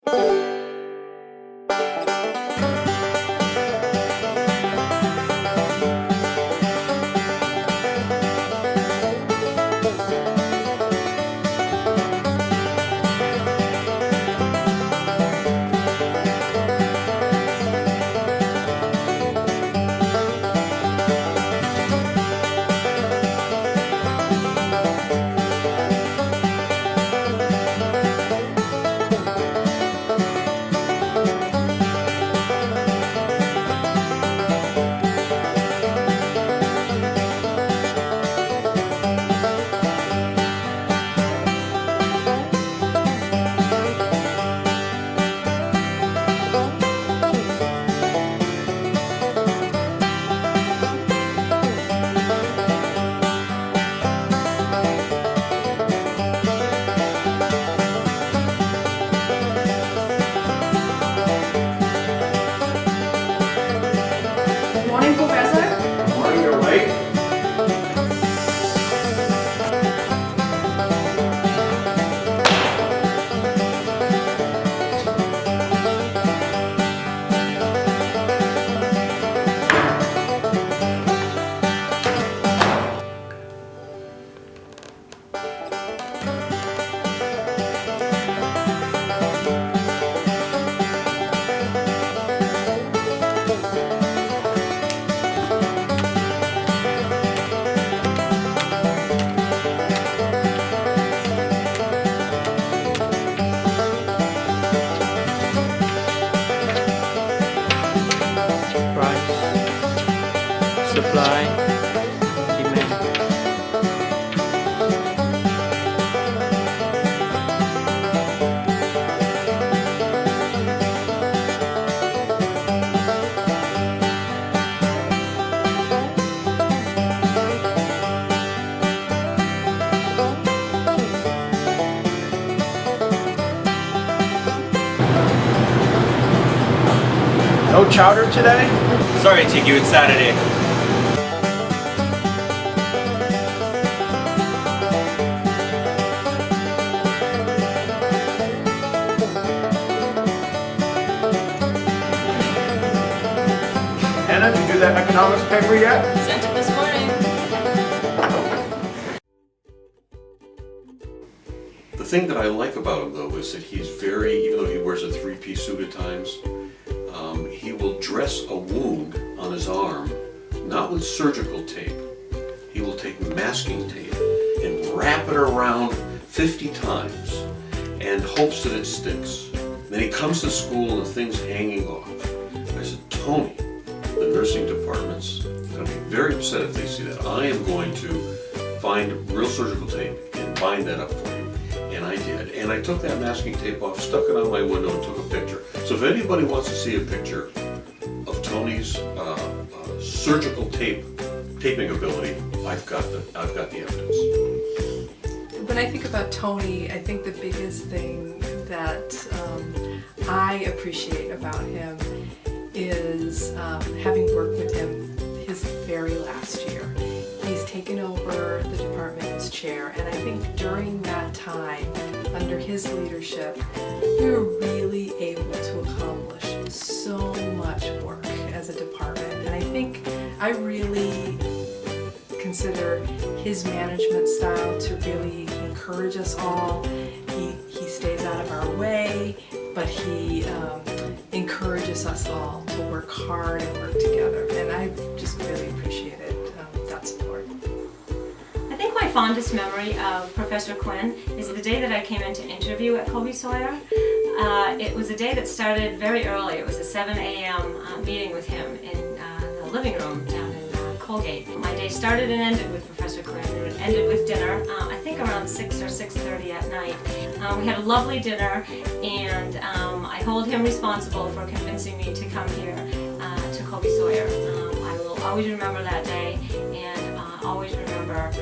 Morning, Professor. Morning, you're late. Supply, demand. No chowder today? Sorry, TQ, it's Saturday. Anna, did you do that economics paper yet? Sent it this morning. The thing that I like about him, though, is that he's very, even though he wears a three-piece suit at times, he will dress a wound on his arm, not with surgical tape. He will take masking tape and wrap it around 50 times and hopes that it sticks. Then he comes to school and the thing's hanging off. I said, Tony, the nursing department's going to be very upset if they see that. I am going to find real surgical tape and bind that up for you. And I did. And I took that masking tape off, stuck it on my window, and took a picture. So if anybody wants to see a picture of Tony's surgical taping ability, I've got the evidence. When I think about Tony, I think the biggest thing that I appreciate about him is having worked with him his very last year. He's taken over the department as chair, and I think during that time, under his leadership, we were really able to accomplish so much work as a department. And I think I really consider his management style to really encourage us all. He stays out of our way, but he encourages us all to work hard and work together. And I just really appreciated that support. I think my fondest memory of Professor Quinn is the day that I came in to interview at Colby Sawyer. It was a day that started very early. It was a 7 a.m. Meeting with him in the living room down in Colgate. My day started and ended with Professor Quinn. It ended with dinner, I think around 6 or 6:30 at night. We had a lovely dinner, and I hold him responsible for convincing me to come here to Colby Sawyer. I will always remember that day, and always remember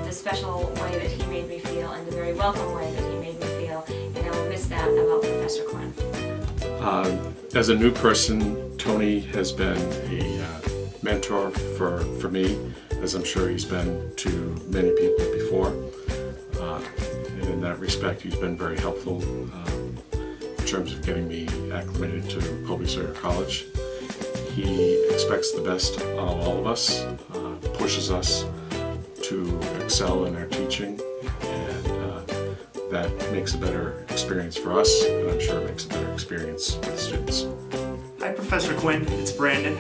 the special way that he made me feel and the very welcome way that he made me feel, and I will miss that about Professor Quinn. As a new person, Tony has been a mentor for me, as I'm sure he's been to many people before. And in that respect, he's been very helpful, terms of getting me acclimated to Colby Sawyer College. He expects the best of all of us, pushes us to excel in our teaching, and that makes a better experience for us, and I'm sure it makes a better experience for the students. Hi, Professor Quinn. It's Brandon.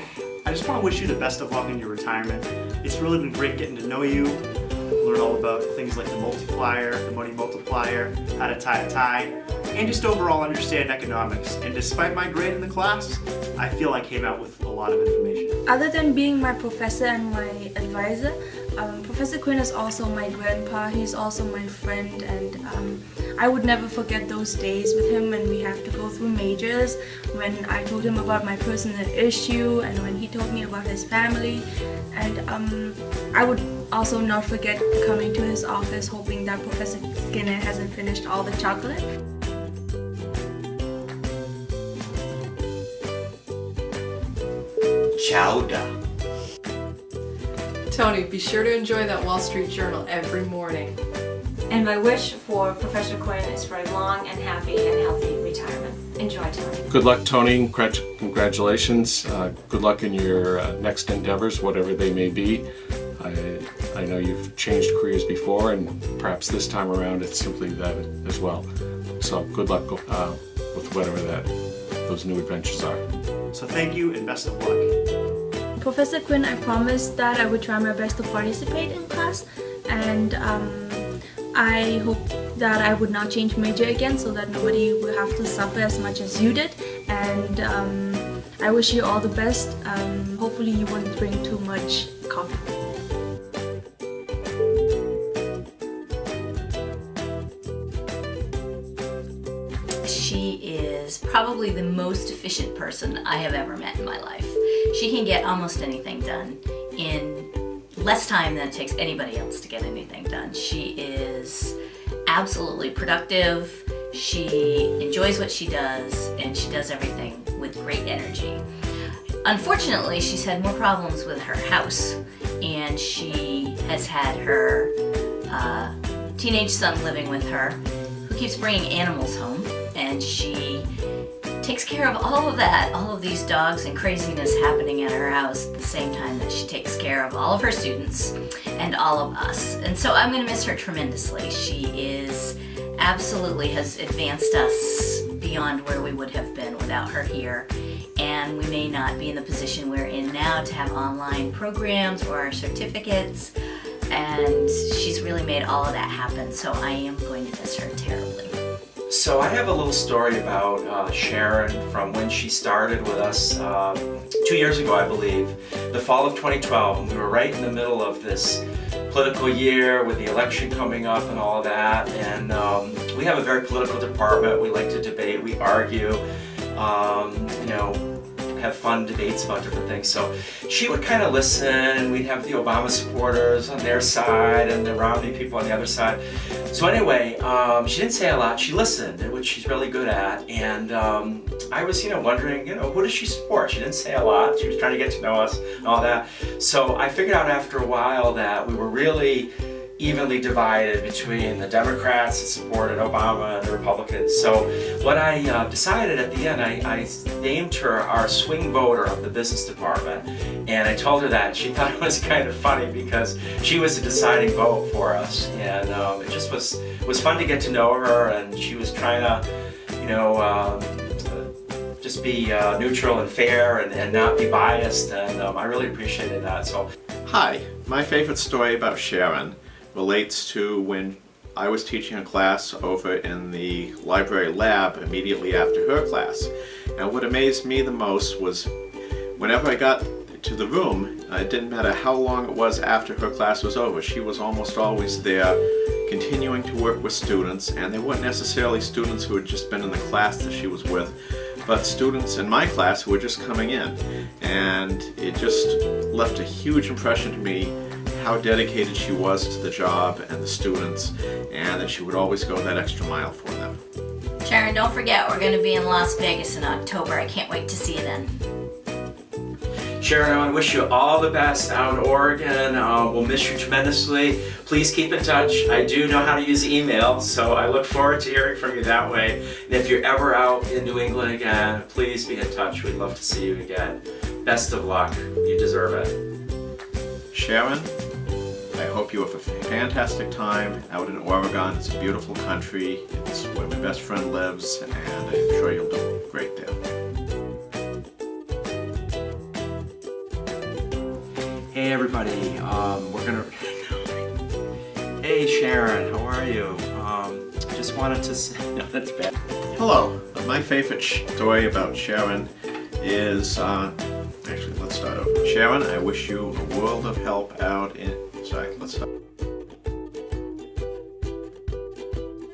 I just want to wish you the best of luck in your retirement. It's really been great getting to know you, learn all about things like the multiplier, the money multiplier, how to tie a tie, and just overall understand economics. And despite my grade in the class, I feel I came out with a lot of information. Other than being my professor and my advisor, Professor Quinn is also my grandpa. He's also my friend, and I would never forget those days with him when we have to go through majors, when I told him about my personal issue, and when he told me about his family. And I would also not forget coming to his office hoping that Professor Skinner hasn't finished all the chocolate. Chowder. Tony, be sure to enjoy that Wall Street Journal every morning. And my wish for Professor Quinn is for a long and happy and healthy retirement. Enjoy, Tony. Good luck, Tony. Congratulations. Good luck in your next endeavors, whatever they may be. I know you've changed careers before, and perhaps this time around it's simply that as well. So good luck with whatever those new adventures are. So thank you and best of luck. Professor Quinn, I promised that I would try my best to participate in class, and I hope that I would not change major again so that nobody will have to suffer as much as you did. And I wish you all the best. Hopefully you won't drink too much coffee. She is probably the most efficient person I have ever met in my life. She can get almost anything done in less time than it takes anybody else to get anything done. She is absolutely productive. She enjoys what she does, and she does everything with great energy. Unfortunately, she's had more problems with her house, and she has had her teenage son living with her, who keeps bringing animals home, and she takes care of all of that, all of these dogs and craziness happening at her house at the same time that she takes care of all of her students and all of us. And so I'm going to miss her tremendously. She absolutely has advanced us beyond where we would have been without her here. And we may not be in the position we're in now to have online programs or our certificates. And she's really made all of that happen. So I am going to miss her terribly. So I have a little story about Sharon from when she started with us 2 years ago, I believe, the fall of 2012, and we were right in the middle of this political year with the election coming up and all of that, and we have a very political department. We like to debate, we argue, have fun debates about different things. So she would kind of listen. We'd have the Obama supporters on their side and the Romney people on the other side. So anyway, she didn't say a lot. She listened, which she's really good at. And I was, wondering, who does she support? She didn't say a lot. She was trying to get to know us and all that. So I figured out after a while that we were really evenly divided between the Democrats that supported Obama and the Republicans. So what I decided at the end, I named her our swing voter of the business department, and I told her that, and she thought it was kind of funny because she was the deciding vote for us, and it just was fun to get to know her, and she was trying to, just be neutral and fair and not be biased, and I really appreciated that. So, hi, my favorite story about Sharon relates to when I was teaching a class over in the library lab immediately after her class. And what amazed me the most was whenever I got to the room, it didn't matter how long it was after her class was over, she was almost always there continuing to work with students, and they weren't necessarily students who had just been in the class that she was with, but students in my class who were just coming in. And it just left a huge impression to me how dedicated she was to the job and the students, and that she would always go that extra mile for them. Sharon, don't forget, we're going to be in Las Vegas in October. I can't wait to see you then. Sharon, I want to wish you all the best out in Oregon. We'll miss you tremendously. Please keep in touch. I do know how to use email, so I look forward to hearing from you that way. And if you're ever out in New England again, please be in touch. We'd love to see you again. Best of luck. You deserve it. Sharon, I hope you have a fantastic time out in Oregon. It's a beautiful country. It's where my best friend lives, and I'm sure you'll do great there. Hey everybody, we're gonna. Hey Sharon, how are you? Just wanted to say. No, that's bad. Hello. My favorite story about Sharon is, actually, let's start over. Sharon, I wish you a world of help out in, sorry, let's start.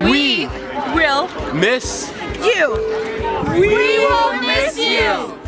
We will Miss you. We will miss you.